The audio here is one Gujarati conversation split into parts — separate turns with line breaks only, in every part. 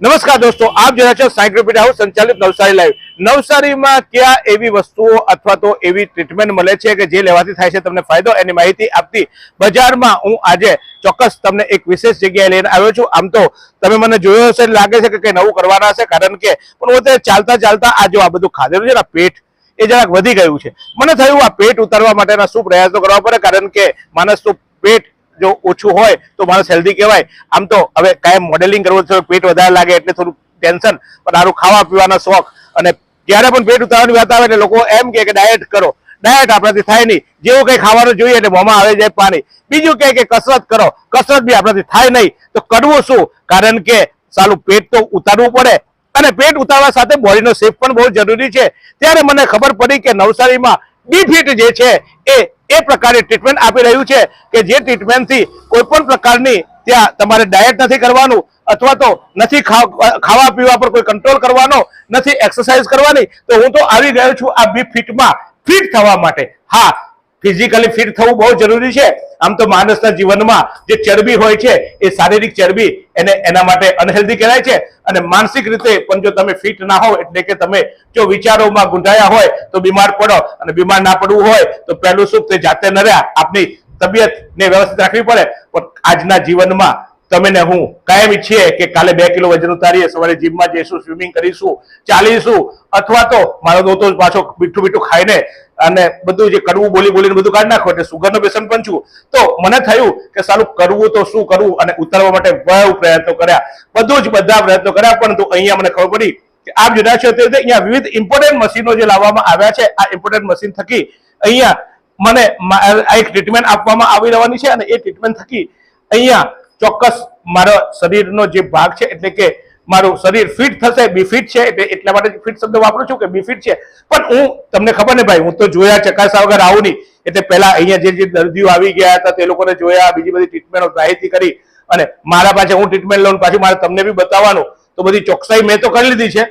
નમસ્કાર દોસ્તો, આપ જોયા છો સાયન્ટિફિક હાઉસ સંચાલિત નવસારી લાઈવ। નવસારીમાં ક્યાં એવી વસ્તુઓ અથવા તો એવી ટ્રીટમેન્ટ મળે છે કે જે લેવાથી થાય છે તમને ફાયદો, એની માહિતી આપતી બજારમાં હું આજે ચોક્કસ તમને એક વિશેષ જગ્યાએ લઈને આવ્યો છું। આમ તો તમે મને જોયો હશે, લાગે છે કે કંઈ નવું કરવાના હશે, કારણ કે પણ હું ચાલતા ચાલતા આ જો આ બધું ખાધેલું છે ને, પેટ એ જરાક વધી ગયું છે। મને થયું આ પેટ ઉતારવા માટેના શું પ્રયાસો કરવા પડે, કારણ કે માણસનું પેટ જો ઓછું હોય તો માણસ હેલ્ધી કહેવાય। આમ તો હવે કાયમ મોડેલિંગ કરવું છે, પેટ વધારે લાગે એટલે થોડું ટેન્શન, પણ સારું ખાવા પીવાના શોખ, અને જ્યારે પણ પેટ ઉતારવાની વાત આવે એટલે લોકો એમ કે ડાયટ કરો। ડાયટ આપણાથી થાય નહીં, જેવું કંઈ ખાવાનું જોઈએ એટલે મોંમાં આવી જાય પાણી। બીજું કહે કે કસરત કરો, કસરત બી આપણાથી થાય નહીં, તો કરવું શું? કારણ કે સાલું પેટ તો ઉતારવું પડે, અને પેટ ઉતારવા સાથે બોડીનો શેપ પણ બહુ જરૂરી છે। ત્યારે મને ખબર પડી કે નવસારીમાં બીફિટ જે છે એ પ્રકારે ટ્રીટમેન્ટ આપી રહ્યું છે કે જે ટ્રીટમેન્ટથી કોઈ પણ પ્રકારની ત્યાં તમારે ડાયટ નથી કરવાનું, અથવા તો નથી ખાવા પીવા પર કોઈ કંટ્રોલ કરવાનો, નથી એક્સરસાઇઝ કરવાની। તો હું તો આવી ગયો છું આ બીફિટમાં ફિટ થવા માટે। હા, ફિઝિકલી ફિટ થવું બહુ જરૂરી છે। આમ તો માણસના જીવનમાં જે ચરબી હોય છે એ શારીરિક ચરબી એના માટે અનહેલ્ધી કહેવાય છે, અને માનસિક રીતે પણ જો તમે ફિટ ના હો, એટલે કે તમે જો વિચારોમાં ગુંઠાયા હોય તો બીમાર પડો, અને બીમાર ના પડવું હોય તો પહેલું શું તે જાતે ન રહ્યા, આપની તબિયતને વ્યવસ્થિત રાખવી પડે। પણ આજના જીવનમાં તમે ને હું કાયમ ઈચ્છીએ કે કાલે 2 કિલો વજન ઉતારીએ, સવારે જીમમાં જઈશું, સ્વિમિંગ કરીશું, ચાલીશું, અથવા તો મારો દોસ્તો પાછો મીઠું ખાઈને અને બધું જે કડવું બોલીને બધું કાઢી નાખો, એટલે સુગરનો પેશન્ટ પણ છું। તો મને થયું કે સારું કરવું તો શું કરવું, અને ઉતારવા માટે બહુ પ્રયત્નો કર્યા, બધા પ્રયત્નો કર્યા, પરંતુ અહીંયા મને ખબર પડી કે આપ જોયા છો તે અહીંયા વિવિધ ઇમ્પોર્ટન્ટ મશીનો જે લાવવામાં આવ્યા છે, આ ઇમ્પોર્ટન્ટ મશીન થકી અહીંયા મને એક ટ્રીટમેન્ટ આપવામાં આવી રહેવાની છે, અને એ ટ્રીટમેન્ટ થકી અહીંયા ચોક્કસ મારા શરીરનો જે ભાગ છે, એટલે કે મારું શરીર ફિટ થશે। બીફિટ છે એટલે એટલા માટે ફિટ શબ્દ વાપરું છું કે બીફિટ છે, પણ હું તમને ખબર ને ભાઈ, હું તો જોયા ચકાસા વગર આવું નહીં। એટલે પહેલા અહીંયા જે દર્દીઓ આવી ગયા હતા તે લોકોને જોયા, બીજી બધી ટ્રીટમેન્ટ માહિતી કરી, અને મારા પાસે હું ટ્રીટમેન્ટ લઉં, પાછી મારે તમને બી બતાવવાનું, તો બધી ચોકસાઈ મેં તો કરી લીધી છે।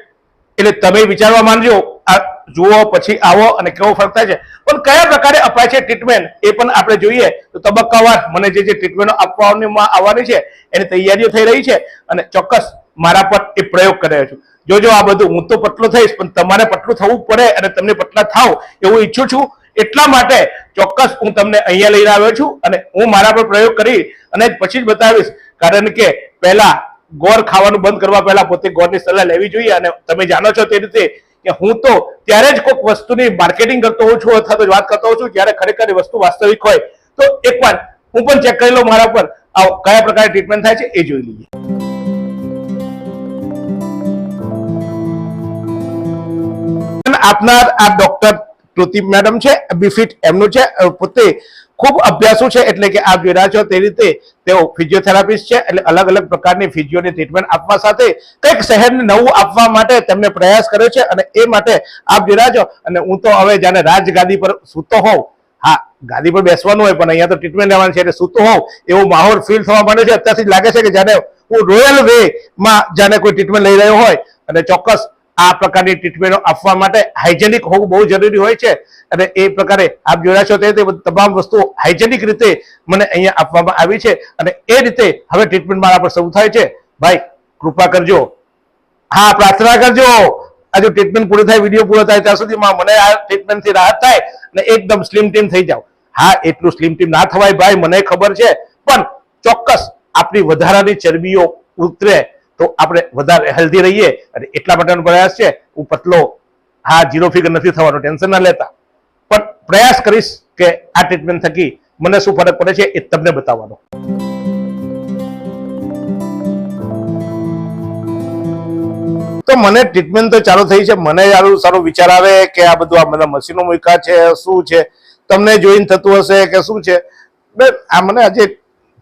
એટલે તમે વિચારવા માંડજો, આ જુઓ પછી આવો અને કેવો ફરક થાય છે, પણ કયા પ્રકારે અપાય છે ટ્રીટમેન્ટ એ પણ આપણે જોઈએ। તો તબક્કાવાર મને જે ટ્રીટમેન્ટો આપવામાં આવવાની છે એની તૈયારીઓ થઈ રહી છે, અને ચોક્કસ મારા પર એ પ્રયોગ કરી રહ્યો છું। જોજો આ બધું, હું તો પતલો થઈશ, પણ તમારે પતલું થવું પડે, અને તમને પતલા થાવ એવું ઈચ્છું છું। એટલા માટે ચોક્કસ હું તમને અહીંયા લઈને આવ્યો છું, અને હું મારા પર પ્રયોગ કરી અને પછી જ બતાવીશ, કારણ કે પહેલા ગોળ ખાવાનું બંધ કરવા પહેલા પોતે ગોળની સલાહ લેવી જોઈએ। અને તમે જાણો છો તે રીતે કે હું તો ત્યારે જ કોઈક વસ્તુની માર્કેટિંગ કરતો હોઉં છું, અથવા તો વાત કરતો હોઉં છું, જ્યારે ખરેખર એ વસ્તુ વાસ્તવિક હોય। તો એકવાર હું પણ ચેક કરી લઉં મારા પર કયા પ્રકારે ટ્રીટમેન્ટ થાય છે એ જોઈ લઈએ। આપનાર આ ડોક્ટર કૃતિ મેડમ છે, બીફિટ એમનું છે, પોતે ખૂબ અભ્યાસુ છે, એટલે કે આપ જોઈ રહ્યા છો તે રીતે તેઓ ફિઝિયોથેરાપિસ્ટ છે, એટલે અલગ અલગ પ્રકારની ફિઝિયોની ટ્રીટમેન્ટ આપવા સાથે કંઈક શહેરને નવું આપવા માટે તેમને પ્રયાસ કર્યો છે, અને એ માટે આપ જોઈ રહ્યા છો। અને હું તો હવે જાણે રાજગાદી પર સૂતો હોઉં, હા ગાદી પર બેસવાનું હોય, પણ અહીંયા તો ટ્રીટમેન્ટ લેવાની છે, એટલે સૂતો હોઉં એવો માહોલ ફીલ થવા માંડે છે। અત્યારથી લાગે છે કે જાણે હું રોયલ વેમાં જાણે કોઈ ટ્રીટમેન્ટ લઈ રહ્યો હોય, અને ચોક્કસ આ પ્રકારની ટ્રીટમેન્ટો આપવા માટે હાઇજેનિક હોવું બહુ જરૂરી હોય છે, અને એ પ્રકારે આપ જોયા છો તે તમામ વસ્તુઓ હાઇજેનિક રીતે મને અહીંયા આપવામાં આવી છે, અને એ રીતે હવે ટ્રીટમેન્ટ મારા પર શરૂ થાય છે। ભાઈ કૃપા કરજો, હા પ્રાર્થના કરજો, આ જો ટ્રીટમેન્ટ પૂરી થાય, વિડીયો પૂરો થાય ત્યાં સુધીમાં મને આ ટ્રીટમેન્ટથી રાહત થાય અને એકદમ સ્લિમ ટીમ થઈ જાવ। હા, એટલું સ્લિમ ટીમ ના થવાય ભાઈ, મને ખબર છે, પણ ચોક્કસ આપણી વધારાની ચરબીઓ ઉતરે તો આપણે વધારે હેલ્ધી રહીએ, અને એટલા માટેનો પ્રયાસ છે। હું પતલો, હા 0 ફિગર નથી થવાનો, ટેન્શન ના લેતા, પણ પ્રયાસ કરીશ કે આ ટ્રીટમેન્ટ થકી મને શું ફરક પડે છે એ તમને બતાવવાનો। તો મને ટ્રીટમેન્ટ તો ચાલુ થઈ છે, મને સારો વિચાર આવે કે આ બધું આ બધા મશીનો મૂક્યા છે, શું છે, તમને જોઈને થતું હશે કે શું છે, આ મને આજે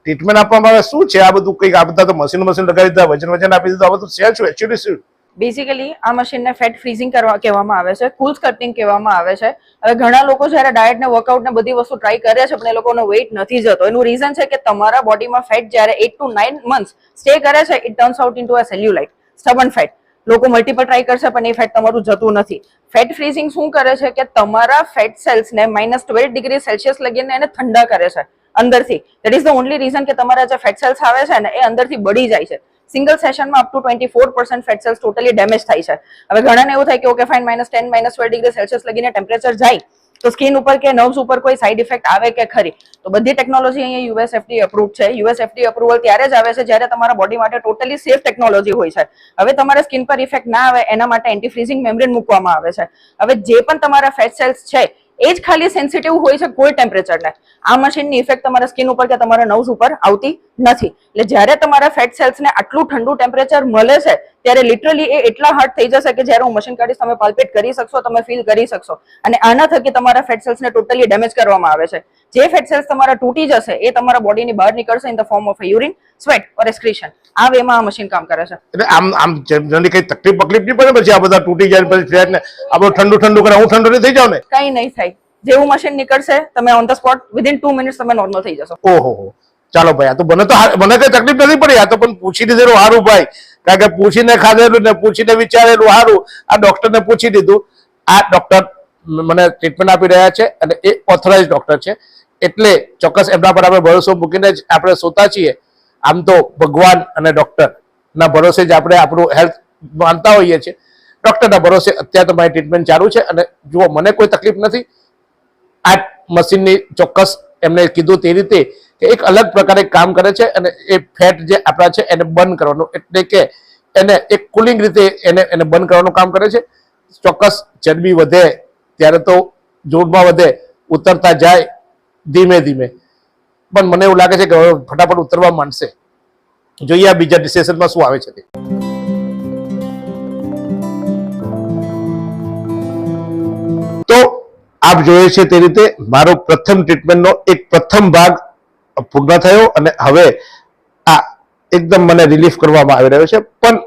ટ્રીટમેન્ટ આપવામાં આવે શું છે આ બધું, કંઈક આ બધા તો મશીન લગાવી દીધા, વજન આપી દીધું, આ બધું છે શું એકચ્યુઅલી શું?
બેઝિકલી આ મશીનને ફેટ ફ્રીઝિંગ કહેવામાં આવે છે, કુલ સ્કલ્પટિંગ કહેવામાં આવે છે। હવે ઘણા લોકો જ્યારે ડાયટ ને વર્કઆઉટ ને બધી વસ્તુ ટ્રાય કરે છે, પણ એ લોકોનો વેઇટ નથી જતો। એનું રીઝન છે કે તમારા બોડીમાં ફેટ જ્યારે 8 to 9 મંથ્સ સ્ટે કરે છે, it turns out into a cellulite, stubborn fat. લોકો મલ્ટિપલ ટ્રાય કરશે પણ એ ફેટ તમારું જતું નથી। ફેટ ફ્રીઝિંગ શું કરે છે કે તમારા ફેટ સેલ્સને -12 ડિગ્રી સેલ્સિયસ લગીને એને ઠંડા કરે છે અંદરથી। That is the only reason કે તમારા જે ફેટ સેલ્સ આવે છે ને એ અંદરથી બળી જાય છે। સિંગલ સેશનમાં up to 24% fat cells totally damage થાય છે. હવે ઘણાને એવું થાય કે ઓકે ફાઇન -10 -12 ડિગ્રી સેલ્સિયસ લગીને ટેમ્પરેચર જાય તો સ્કિન ઉપર કે નર્વ્સ ઉપર કોઈ સાઇડ ઇફેક્ટ આવે કે ખરી? તો બધી ટેકનોલોજી અહીંયા યુએસ એફડી અપ્રૂવ છે. યુએસ એફડી અપ્રુવલ ત્યારે જ આવે છે જ્યારે તમારા બોડી માટે ટોટલી સેફ ટેકનોલોજી હોય છે. હવે તમારા સ્કિન પર ઇફેક્ટ ના આવે એના માટે એન્ટી ફ્રીઝિંગ મેમ્બ્રેન મૂકવામાં આવે છે. હવે જે પણ તમારા ફેટ સેલ્સ છે એ જ ખાલી સેન્સિટિવ હોય છે કોઈ ટેમ્પરેચરને. આ મશીનની ઇફેક્ટ તમારા સ્કિન ઉપર કે તમારા નર્વ્સ ઉપર આવતી નથી. એટલે જ્યારે તમારા ફેટ સેલ્સને આટલું ઠંડુ ટેમ્પરેચર મળે છે ત્યારે લિટરલી એ એટલા હાર્ડ થઈ જશે કે જ્યારે હું મશીન કાઢીશ તમે પાલ્પેટ કરી શકશો, તમે ફીલ કરી શકશો. અને આના થકી તમારા ફેટ સેલ્સને ટોટલી ડેમેજ કરવામાં આવે છે. જે ફેટ સેલ્સ તમારા તૂટી જશે એ તમારા બોડીની બહાર નીકળશે in the form of urine, sweat or excretion. આ વેમાં આ મશીન કામ કરે છે.
એટલે આમ જનરલી કઈ તકલીફ નહીં પડે પછી આ બધા તૂટી જાય પછી ફ્લેટ ને આપણે ઠંડુ કરે હું ઠંડુ નહીં થઈ જાવ ને?
કઈ નહીં થાય. જેવું મશીન નીકળશે તમે on the spot within 2 minutes તમે નોર્મલ થઈ જશો.
ઓહો, ચાલો ભાઈ, આ તો મને કઈ તકલીફ નથી પડી. આ તો પણ પૂછી દીધેલું સારું ભાઈ, કારણ કે પૂછીને ખાધેલું ને પૂછીને વિચારેલું સારું. આ ડોક્ટરને પૂછી દીધું. આ ડોક્ટર મને ટ્રીટમેન્ટ આપી રહ્યા છે અને એ ઓથોરાઇઝ ડોક્ટર છે એટલે ચોક્કસ એમના પર આપણે ભરોસો મૂકીને જ આપણે સોતા છીએ. આમ તો ભગવાન અને ડોક્ટર ના ભરોસે જ આપણે આપણું હેલ્થ માનતા હોઈએ છીએ. ડોક્ટરના ભરોસે અત્યારે તો મારી ટ્રીટમેન્ટ ચાલુ છે અને જુઓ મને કોઈ તકલીફ નથી. આ મશીનની ચોક્કસ એમને કીધું તે રીતે કે એક અલગ પ્રકારે કામ કરે છે અને એ ફેટ જે આપણા છે એને બંધ કરવાનું, એટલે કે એને એક કુલિંગ રીતે એને બંધ કરવાનું કામ કરે છે. ચોક્કસ ચરબી વધે ત્યારે તો જોરમાં વધે, ઉતરતા જાય ધીમે ધીમે, પણ મને એવું લાગે છે કે હવે ફટાફટ ઉતરવા માંડશે. જોઈએ આ બીજા સેશનમાં શું આવે છે તે. તો આપ જોઈએ છે તે રીતે મારો પ્રથમ ટ્રીટમેન્ટનો એક પ્રથમ ભાગ પૂર્ણ થયો અને હવે આ એકદમ મને રિલીફ કરવામાં આવી રહ્યો છે. પણ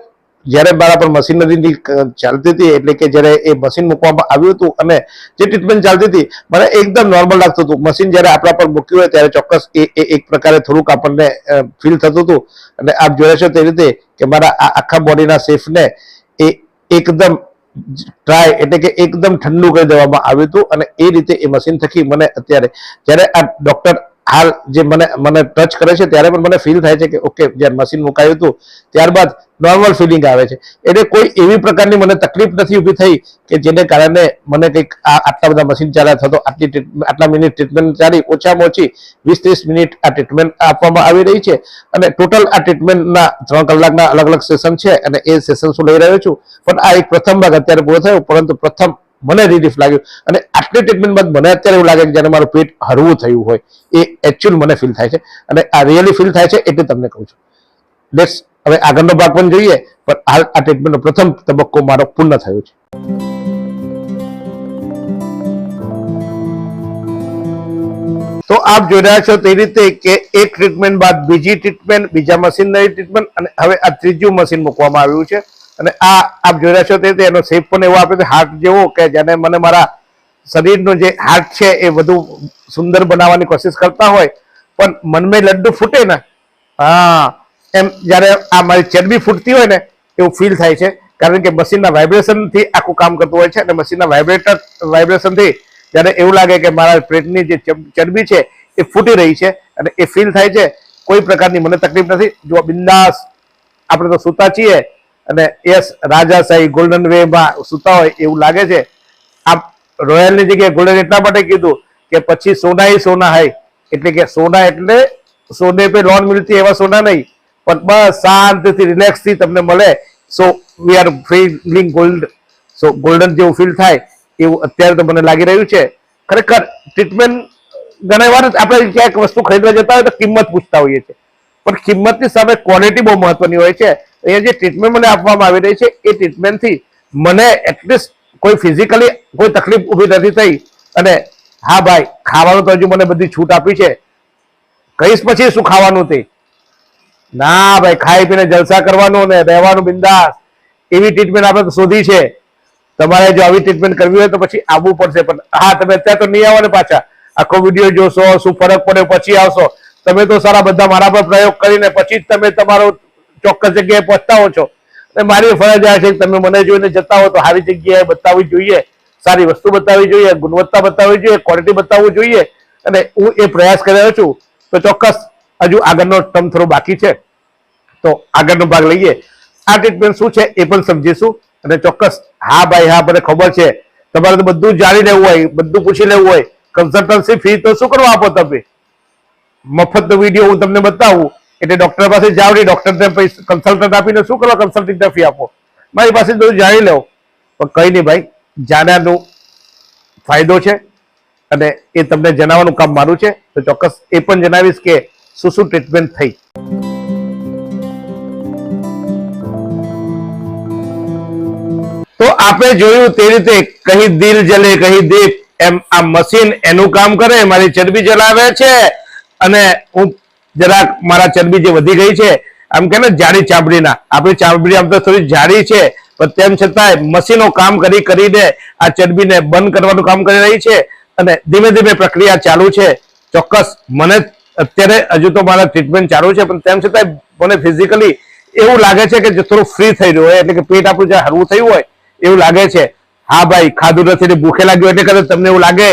જ્યારે મારા પર મશીનરી ચાલતી હતી એટલે કે જ્યારે એ મશીન મૂકવામાં આવ્યું હતું અને જે ટ્રીટમેન્ટ ચાલતી હતી મને એકદમ નોર્મલ લાગતું હતું. મશીન જ્યારે આપણા પર મૂક્યું હોય ત્યારે ચોક્કસ એ એક પ્રકારે થોડુંક આપણને ફીલ થતું હતું અને આપ જોઈ છો તે રીતે કે મારા આ આખા બોડીના શેફને એ એકદમ ડ્રાય એટલે કે એકદમ ઠંડુ કરી દેવામાં આવ્યું હતું અને એ રીતે એ મશીન થકી મને અત્યારે જ્યારે આ ડોક્ટર હાલ જે મને ટચ કરે છે ત્યારે પણ મને ફીલ થાય છે કે ઓકે જ્યારે મશીન મુકાયું હતું ત્યારબાદ નોર્મલ ફિલિંગ આવે છે. એટલે કોઈ એવી પ્રકારની મને તકલીફ નથી ઊભી થઈ કે જેને કારણે મને કંઈક આટલા બધા મશીન ચાલ્યા થતો આટલા મિનિટ ટ્રીટમેન્ટ ચાલી. ઓછામાં ઓછી 20-30 મિનિટ આ ટ્રીટમેન્ટ આપવામાં આવી રહી છે અને ટોટલ આ ટ્રીટમેન્ટના 3 કલાકના અલગ અલગ સેશન છે અને એ સેશન હું લઈ રહ્યો છું. પણ આ એક પ્રથમ ભાગ અત્યારે પૂરો થયો, પરંતુ પ્રથમ મને રિલીફ લાગ્યું અને આટલી ટ્રીટમેન્ટ બાદ મને અત્યારે એવું લાગે કે જ્યારે મારું પેટ હળવું થયું હોય એ એકચ્યુઅલ મને ફીલ થાય છે અને આ રિયલી ફીલ થાય છે એટલે તમને કહું છું. લેટ્સ હવે આગળનો ભાગ પણ જોઈએ, પણ હાલ આ ટ્રીટમેન્ટનો પ્રથમ તબક્કો મારો પૂર્ણ થયો છે. તો આપ જોઈ રહ્યા છો તે રીતે કે એક ટ્રીટમેન્ટ બાદ બીજી ટ્રીટમેન્ટ, બીજા મશીનરી ટ્રીટમેન્ટ અને હવે આ ત્રીજું મશીન મૂકવામાં આવ્યું છે. અને આ આપ જોઈ રહ્યા છો તે રીતે એનો શેપ પણ એવો આપે છે હાર્ટ જેવો કે જેને મને મારા શરીરનો જે હાર્ટ છે એ વધુ સુંદર બનાવવાની કોશિશ કરતા હોય પણ મનમાં લડ્ડુ ફૂટે ને, હા એમ જ્યારે આ મારી ચરબી ફૂટતી હોય ને એવું ફીલ થાય છે. કારણ કે મશીનના વાઇબ્રેશનથી આખું કામ કરતું હોય છે અને મશીનના વાઇબ્રેશનથી જ્યારે એવું લાગે કે મારા પેટની જે ચરબી છે એ ફૂટી રહી છે અને એ ફીલ થાય છે. કોઈ પ્રકારની મને તકલીફ નથી. જો બિંદાસ આપણે તો સૂતા છીએ અને યસ રાજાશાહી ગોલ્ડન વેમાં સૂતા હોય એવું લાગે છે. આ રોયલની જગ્યાએ ગોલ્ડન એટલા માટે કીધું કે પછી સોના હી સોના હૈ, એટલે કે સોના એટલે સોને પે લોન મિલતી એવા સોના નહીં, પણ બસ શાંતિથી રિલેક્સથી તમને મળે. So we are feeling gold. So golden જેવું ફીલ થાય એવું અત્યારે તો મને લાગી રહ્યું છે. ખરેખર ટ્રીટમેન્ટ ઘણા વાર આપણે ક્યાંક વસ્તુ ખરીદવા જતા હોય તો કિંમત પૂછતા હોઈએ છીએ, પણ કિંમતની સામે ક્વોલિટી બહુ મહત્વની હોય છે. અહીંયા જે ટ્રીટમેન્ટ મને આપવામાં આવી રહી છે એ ટ્રીટમેન્ટથી મને એટલીસ્ટ કોઈ ફિઝિકલી કોઈ તકલીફ ઊભી નથી થઈ. અને હા ભાઈ, ખાવાનું તો હજુ મને બધી છૂટ આપી છે. કહીશ પછી શું ખાવાનું તે ના ભાઈ, ખાઈ પીને જલસા કરવાનું ને રહેવાનું બિંદાસ. એવી ટ્રીટમેન્ટ આપણે તો શોધી છે. તમારે જો આવી ટ્રીટમેન્ટ કરવી હોય તો પછી આવવું પડશે. પણ હા, તમે અત્યારે તો નહીં આવો ને પાછા. આખો વિડીયો જોશો, શું ફરક પડે પછી આવશો. તમે તો સારા બધા મારા પર પ્રયોગ કરીને પછી જ તમે તમારો ચોક્કસ જગ્યાએ પહોંચતા હો છો. અને મારી ફરજ આ છે કે તમે મને જોઈને જતા હો તો સારી જગ્યાએ બતાવવી જોઈએ, સારી વસ્તુ બતાવવી જોઈએ, ગુણવત્તા બતાવવી જોઈએ, ક્વોલિટી બતાવવું જોઈએ. અને હું એ પ્રયાસ કરી રહ્યો છું. તો ચોક્કસ હજુ આગળનો ટર્મ થોડો બાકી છે. તો આગળનો ભાગ લઈએ. આ ટ્રીટમેન્ટ શું છે એ પણ સમજીશું અને ચોક્કસ હા ભાઈ હા મને ખબર છે તમારે તો બધું જાણી લેવું હોય, બધું પૂછી લેવું હોય, કન્સલ્ટન્સી ફી તો શું કરવા આપો તમે? મફત વિડીયો હું તમને બતાવું એટલે ડોક્ટર પાસે જાવ નહીં, ડોક્ટરને કન્સલ્ટન્ટ આપીને શું કરવા કન્સલ્ટિંગ ફી આપો? મારી પાસે બધું જાણી લેવું. પણ કઈ નહીં ભાઈ, જાણ્યાનો ફાયદો છે અને એ તમને જણાવવાનું કામ મારું છે. તો ચોક્કસ એ પણ જણાવીશ કે શું શું ટ્રીટમેન્ટ થઈ. તો આપણે જોયું તે રીતે કહી દિલ જલે કહી દીપ એમ આ મશીન એનું કામ કરે, મારી ચરબી જલાવે છે અને હું જરાક મારા ચરબી જે વધી ગઈ છે આમ કે ને જાડી ચામડીના, આપણી ચામડી આમ તો થોડી જાડી છે પણ તેમ છતાંય મશીનો કામ કરીને આ ચરબીને બંધ કરવાનું કામ કરી રહી છે અને ધીમે ધીમે પ્રક્રિયા ચાલુ છે. ચોક્કસ મને અત્યારે હજુ તો મારા ટ્રીટમેન્ટ ચાલુ છે પણ તેમ છતાંય મને ફિઝિકલી એવું લાગે છે કે થોડું ફ્રી થઈ રહ્યું હોય, એટલે કે પેટ આપણું જ્યાં હળવું થયું હોય એવું લાગે છે. હા ભાઈ, ખાધું નથી ને ભૂખે લાગ્યું એટલે કદાચ તમને એવું લાગે,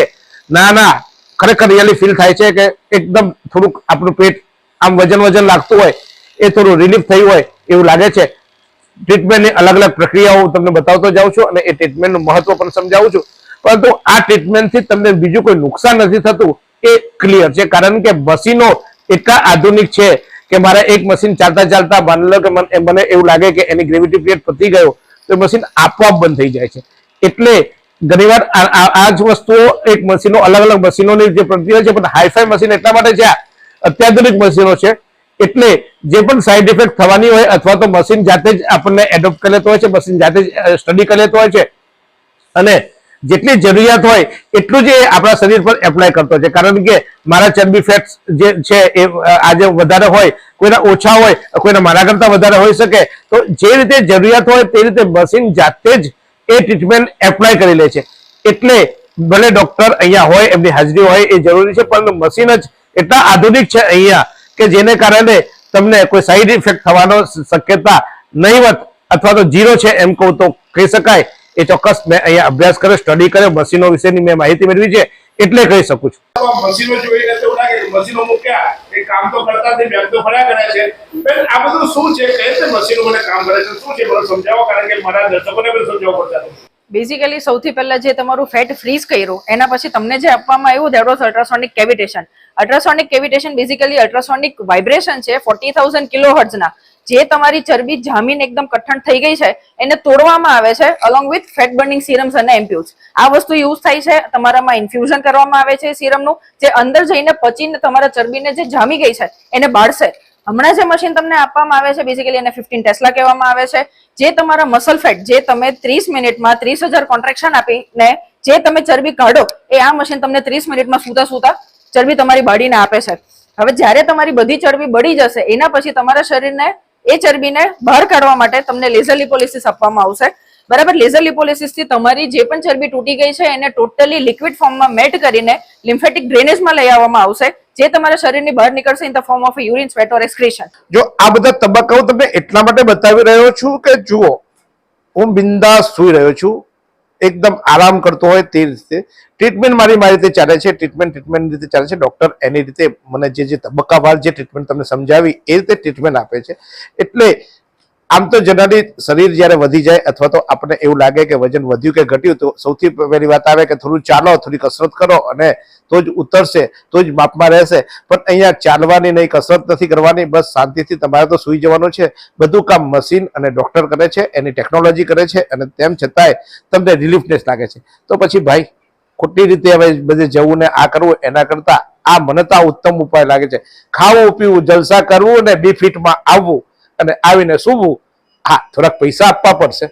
ના ના, ખરેખર રિયલી ફીલ થાય છે કે એકદમ થોડુંક આપણું પેટ આમ વજન લાગતું હોય એ થોડું રિલીફ થયું હોય એવું લાગે છે. ટ્રીટમેન્ટની અલગ અલગ પ્રક્રિયાઓ હું તમને બતાવતો જાઉં છું અને એ ટ્રીટમેન્ટનું મહત્વ પણ સમજાવું છું. પરંતુ આ ટ્રીટમેન્ટથી તમને બીજું કોઈ નુકસાન નથી થતું એ ક્લિયર છે, કારણ કે મશીનો એટલા આધુનિક છે કે મારે એક મશીન ચાલતા માની લો કે મને એવું લાગે કે એની ગ્રેવિટી પીરિયડ પતી ગયો તો મશીન આપોઆપ બંધ થઈ જાય છે. એટલે ઘણીવાર આ જ વસ્તુઓ એક મશીનો અલગ અલગ મશીનોની જે પ્રક્રિયા છે પણ હાઈફાઈ મશીન એટલા માટે છે, અત્યાધુનિક મશીનો છે એટલે જે પણ સાઈડ ઇફેક્ટ થવાની હોય અથવા તો મશીન જાતે જ આપણને એડોપ્ટ કરી લેતો હોય છે, મશીન જાતે જ સ્ટડી કરી લેતો હોય છે અને જેટલી જરૂરિયાત હોય એટલું જ આપણા શરીર પર એપ્લાય કરતો છે. કારણ કે મારા ચરબી ફેટ્સ જે છે એ આજે વધારે હોય, કોઈના ઓછા હોય, કોઈના મારા કરતા વધારે હોઈ શકે. તો જે રીતે જરૂરિયાત હોય તે રીતે મશીન જાતે જ એ ટ્રીટમેન્ટ એપ્લાય કરી લે છે. એટલે ભલે ડોક્ટર અહીંયા હોય, એમની હાજરી હોય એ જરૂરી છે, પરંતુ મશીન જ એટલા આધુનિક છે અહીંયા કે જેને કારણે તમને કોઈ સાઈડ ઇફેક્ટ થવાનો શક્યતા નહીવત અથવા તો ઝીરો છે એમ કહું તો કહી શકાય. એ ચોક્કસ મેં અહીંયા અભ્યાસ કર્યો, સ્ટડી કર્યો, મશીનો વિશેની મેં માહિતી મેળવી છે એટલે કહી શકું છું.
મશીનો જોઈને એવું લાગે કે મશીનો મૂક્યા એ કામ તો કરતા નથી, બેન તો ફર્યા કરે છે. બેન આ બધું શું છે, કઈ રીતે મશીનો મને કામ કરે છે, શું છે મને સમજાવો, કારણ કે મારા દર્શકોને પણ સમજાવવું પડશે.
બેઝિકલી સૌથી પહેલા જે તમારું ફેટ ફ્રીઝ કર્યું એના પછી તમને જે આપવામાં આવ્યું that was ultrasonic cavitation. Ultrasonic cavitation basically ultrasonic vibration છે 40,000 કિલોહર્ટ્ઝ ના, જે તમારી ચરબી જામીન એકદમ કઠણ થઈ ગઈ છે એને તોડવામાં આવે છે અલોંગ વિથ ફેટ બર્નિંગ સિરમ્સ અને એમ્પ્યુલ્સ. આ વસ્તુ યુઝ થાય છે, તમારામાં ઇન્ફ્યુઝન કરવામાં આવે છે સિરમનું, જે અંદર જઈને પચીને તમારા ચરબીને જે જામી ગઈ છે એને બાળશે. હમણાં જે મશીન તમને આપવામાં આવે છે બેઝિકલી એને 15 ટેસ્લા કહેવામાં આવે છે, જે તમારા મસલ ફેટ જે તમે 30 મિનિટમાં 30,000 કોન્ટ્રેક્શન આપીને જે તમે ચરબી કાઢો એ આ મશીન તમને 30 મિનિટમાં સૂતા ચરબી તમારી બોડીને આપે છે. હવે જ્યારે તમારી બધી ચરબી બળી જશે એના પછી તમારા શરીરને એ ચરબીને બહાર કાઢવા માટે તમને લેઝર લિપોલિસિસ આપવામાં આવશે. બરાબર, લેઝર લિપોલિસિસ થી તમારી જે પણ ચરબી તૂટી ગઈ છે એને ટોટલી લિક્વિડ ફોર્મમાં મેટ કરીને લિમ્ફેટિક ડ્રેનેજમાં લઈ આવવામાં આવશે, જે તમારા શરીરની બહાર નીકળશે in the form of urine, sweat or excretion.
જો આ બધા તબક્કાઓ તમને એટલા માટે બતાવી રહ્યો છું કે જુઓ, હું બિંદાસ સુઈ રહ્યો છું, એકદમ આરામ કરતો હોય તે રીતે ટ્રીટમેન્ટ મારી રીતે ચાલે છે. ટ્રીટમેન્ટ રીતે ચાલે છે. ડોક્ટર એની રીતે મને જે તબક્કાવાર જે ટ્રીટમેન્ટ તમને સમજાવી એ રીતે ટ્રીટમેન્ટ આપે છે. એટલે આમ તો જનરલી શરીર જ્યારે વધી જાય અથવા તો આપણને એવું લાગે કે વજન વધ્યું કે ઘટ્યું તો સૌથી પહેલી વાત આવે કે થોડું ચાલો, થોડી કસરત કરો અને તો જ ઉતરશે, તો જ માપમાં રહેશે. પણ અહીંયા ચાલવાની નહીં, કસરત નથી કરવાની, બસ શાંતિથી તમારે તો સૂઈ જવાનું છે. બધું કામ મશીન અને ડોક્ટર કરે છે, એની ટેકનોલોજી કરે છે અને તેમ છતાંય તમને રિલીફનેસ લાગે છે. તો પછી ભાઈ ખોટી રીતે હવે બધે જવું ને આ કરવું એના કરતા આ મને તો આ ઉત્તમ ઉપાય લાગે છે. ખાવું પીવું, જલસા કરવું અને બી ફિટમાં આવવું અને આવીને સૂવું. હા, થોડાક પૈસા આપવા પડશે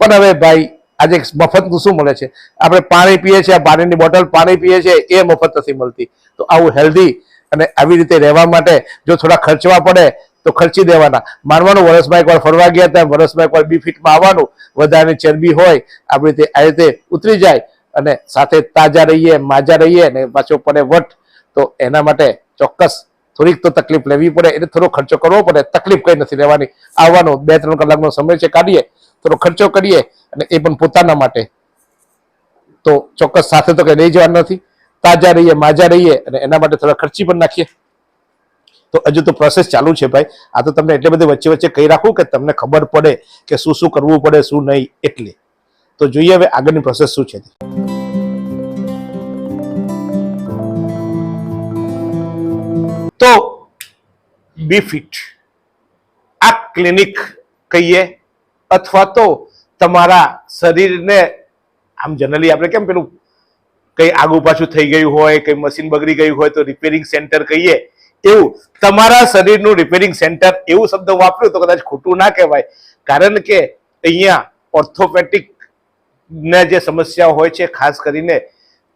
પણ હવે ભાઈ આજે મફતનું શું મળે છે? આપણે પાણી પીએ છીએ, પાણીની બોટલ પાણી પીએ છીએ એ મફત નથી મળતી. તો આવું હેલ્ધી અને આવી રીતે રહેવા માટે જો થોડા ખર્ચવા પડે તો ખર્ચી દેવાના. માનવાનું વર્ષમાં એકવાર ફરવા ગયા હતા, વર્ષમાં એકવાર બી ફિટમાં આવવાનું, વધારે ચરબી હોય આપણી રીતે આ રીતે ઉતરી જાય અને સાથે તાજા રહીએ, માજા રહીએ અને પાછો પડે વટ. તો એના માટે ચોક્કસ થોડીક તો તકલીફ લેવી પડે, એટલે થોડો ખર્ચો કરવો પડે. તકલીફ કઈ નથી લેવાની, આવવાનો 2-3 કલાકનો સમય છે, કાઢીએ, થોડો ખર્ચો કરીએ અને એ પણ પોતાના માટે. તો ચોક્કસ સાથે તો કઈ લઈ જવાનું નથી, તાજા રહીએ, માજા રહીએ અને એના માટે થોડા ખર્ચી પણ નાખીએ. તો હજુ તો પ્રોસેસ ચાલુ છે ભાઈ. આ તો તમને એટલે બધી વચ્ચે વચ્ચે કહી રાખું કે તમને ખબર પડે કે શું શું કરવું પડે શું નહીં. એટલે તો જોઈએ હવે આગળની પ્રોસેસ શું છે. તો બીફિટ આ ક્લિનિક કહીએ અથવા તો તમારા શરીરને આમ જનરલી આપણે કેમ પેલું કઈ આગુ પાછું થઈ ગયું હોય, કઈ મશીન બગડી ગયું હોય તો રિપેરિંગ સેન્ટર કહીએ, એવું તમારા શરીરનું રિપેરિંગ સેન્ટર એવું શબ્દ વાપર્યું તો કદાચ ખોટું ના કહેવાય. કારણ કે અહીંયા ઓર્થોપેટિક ને જે સમસ્યાઓ હોય છે, ખાસ કરીને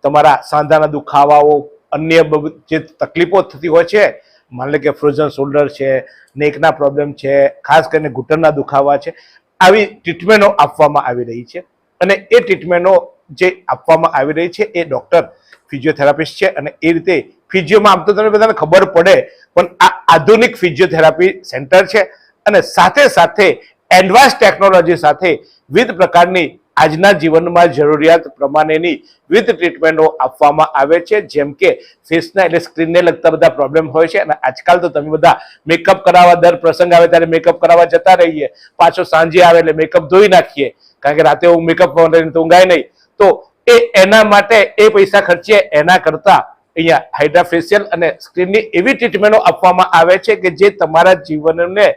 તમારા સાંધાના દુખાવાઓ, અન્ય જે તકલીફો થતી હોય છે, માની લો કે ફ્રોઝન શોલ્ડર છે, નેકના પ્રોબ્લેમ છે, ખાસ કરીને ઘૂંટણના દુખાવા છે, આવી ટ્રીટમેન્ટો આપવામાં આવી રહી છે. અને એ ટ્રીટમેન્ટો જે આપવામાં આવી રહી છે એ ડોક્ટર ફિઝિયોથેરાપિસ્ટ છે. અને એ રીતે ફિઝિયોમાં આમ તો તમને બધાને ખબર પડે, પણ આ આધુનિક ફિઝિયોથેરાપી સેન્ટર છે. અને સાથે સાથે એડવાન્સ ટેકનોલોજી સાથે વિવિધ પ્રકારની આજના જીવનમાં જરૂરિયાત પ્રમાણેની વિવિધ ટ્રીટમેન્ટો આપવામાં આવે છે. જેમ કે ફેસના એટલે સ્ક્રીનને લગતા બધા પ્રોબ્લેમ હોય છે. અને આજકાલ તો તમે બધા મેકઅપ કરાવવા દર પ્રસંગ આવે ત્યારે મેકઅપ કરાવવા જતા રહીએ, પાછો સાંજે આવે એટલે મેકઅપ ધોઈ નાખીએ, કારણ કે રાતે હું મેકઅપ તો ઊંઘાય નહીં. તો એના માટે એ પૈસા ખર્ચીએ એના કરતા અહીંયા હાઇડ્રા ફેશિયલ અને સ્ક્રીનની એવી ટ્રીટમેન્ટો આપવામાં આવે છે કે જે તમારા જીવનને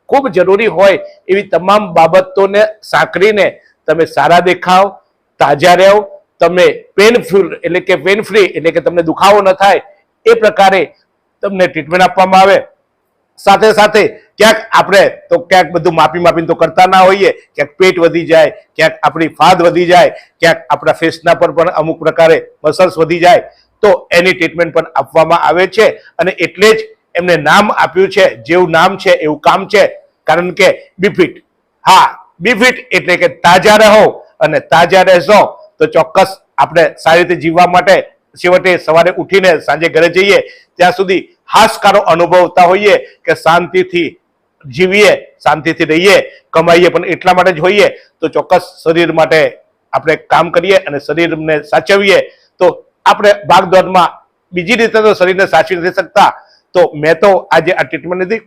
ખૂબ જરૂરી હોય એવી તમામ બાબતોને સાંકળીને તમે સારા દેખાવ, તાજા રહો, તમે પેનફ્રી એટલે કે તમને દુખાવો ન થાય એ પ્રકારે તમને ટ્રીટમેન્ટ આપવામાં આવે. સાથે સાથે ક્યાંક આપણે તો ક્યાંક બધું માપીને તો કરતા ના હોઈએ, ક્યાંક પેટ વધી જાય, ક્યાંક આપણી ફાદ વધી જાય, ક્યાંક આપણા ફેસના પર પણ અમુક પ્રકારે મસલ્સ વધી જાય, તો એની ટ્રીટમેન્ટ પણ આપવામાં આવે છે. અને એટલે જ એમને નામ આપ્યું છે, જેવું નામ છે એવું કામ છે. કારણ કે બીફિટ, હા બીફિટ એટલે કે તાજા રહો, અને તાજા રહેશો તો ચોક્કસ આપણે સારી રીતે જીવવા માટે છેવટે સવારે ઉઠીને સાંજે ઘરે જઈએ ત્યાં સુધી હાશકારો અનુભવતા હોઈએ કે શાંતિથી જીવીએ, શાંતિથી રહીએ, કમાઈએ પણ એટલા માટે જ હોઈએ. તો ચોક્કસ શરીર માટે આપણે કામ કરીએ અને શરીરને સાચવીએ. તો આપણે ભાગદોડમાં બીજી રીતે તો શરીરને સાચવી નથી શકતા. તો મેં તો આજે આ ટ્રીટમેન્ટ લીધી,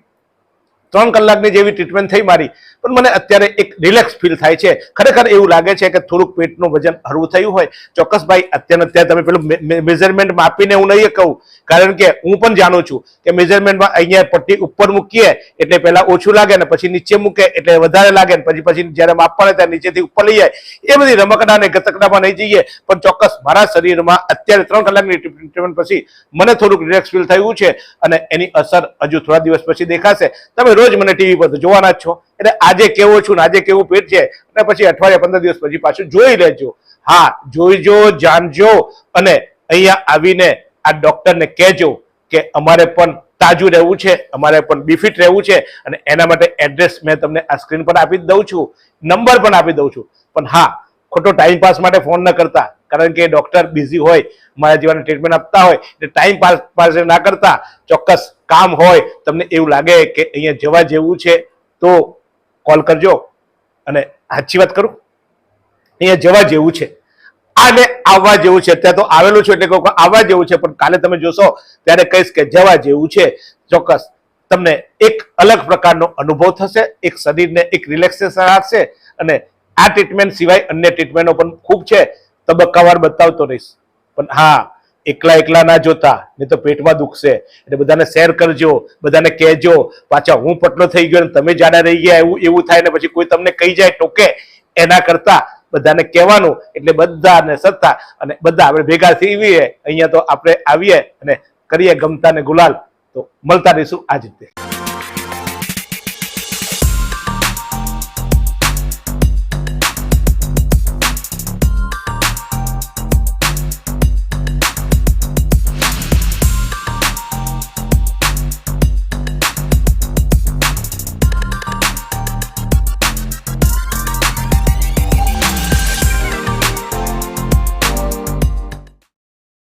3 કલાકની જેવી ટ્રીટમેન્ટ થઈ મારી, પણ મને અત્યારે એક રિલેક્સ ફીલ થાય છે. ખરેખર એવું લાગે છે કે થોડુંક પેટનું વજન હળવું થયું હોય. ચોક્કસ ભાઈ અત્યારે તમે પેલું મેઝરમેન્ટ માપીને હું નહીં કહું, કારણ કે હું પણ જાણું છું કે મેઝરમેન્ટમાં અહીંયા પટ્ટી ઉપર મૂકીએ એટલે પહેલા ઓછું લાગે ને પછી નીચે મૂકે એટલે વધારે લાગે, ને પછી જ્યારે માપવાને ત્યારે નીચેથી ઉપર લઈ જાય. એ બધી રમકડા ને ગતકડામાં નહીં જઈએ. પણ ચોક્કસ મારા શરીરમાં અત્યારે 3 કલાકની ટ્રીટમેન્ટ પછી મને થોડુંક રિલેક્સ ફીલ થયું છે. અને એની અસર હજુ થોડા દિવસ પછી દેખાશે. તમે રોજ મને ટીવી પર તો જોવાના જ છો, એટલે આજે કેવો છું ને આજે કેવું પેટ છે, અને પછી અઠવાડિયા 15 દિવસ પછી પાછું જોઈ લેજો. હા, જોઈજો, જાણજો, અને અહીંયા આવીને આ ડોક્ટરને કહેજો કે અમારે પણ તાજું રહેવું છે, અમારે પણ બીફિટ રહેવું છે. અને એના માટે એડ્રેસ મેં તમને આ સ્ક્રીન પર આપી દઉં છું, નંબર પણ આપી દઉં છું. પણ હા, ખોટો ટાઈમ પાસ માટે ફોન ન કરતા, કારણ કે ડોક્ટર બિઝી હોય, મારા જીવનને ટ્રીટમેન્ટ આપતા હોય, એટલે ટાઈમ પાસ ના કરતા ચોક્કસ કામ હોય, તમને એવું લાગે કે અહીંયા જવા જેવું છે તો કોલ કરજો. અને સાચી વાત કરું, અહીંયા જવા જેવું છે, આને આવવા જેવું છે. અત્યારે તો આવેલું છું એટલે કહું આવવા જેવું છે, પણ કાલે તમે જોશો ત્યારે કહીશ કે જવા જેવું છે. ચોક્કસ તમને એક અલગ પ્રકારનો અનુભવ થશે, એક શરીરને એક રિલેક્સેશન આપશે. અને આ ટ્રીટમેન્ટ સિવાય અન્ય ટ્રીટમેન્ટો પણ ખૂબ છે, તબક્કાવાર બતાવતો રહીશ. પણ હા, એકલા ના જોતા, નહીં તો પેટમાં દુખશે. એટલે બધાને શેર કરજો, બધાને કહેજો. પાછા હું પટલો થઈ ગયો તમે જાડા રહી ગયા એવું થાય ને પછી કોઈ તમને કહી જાય, ટોકે, એના કરતા બધાને કહેવાનું. એટલે બધાને સત્તા અને બધા આપણે ભેગા થઈએ અહીંયા. તો આપણે આવીએ અને કરીએ ગમતા ને ગુલાલ. તો મળતા રહીશું આ જ રીતે.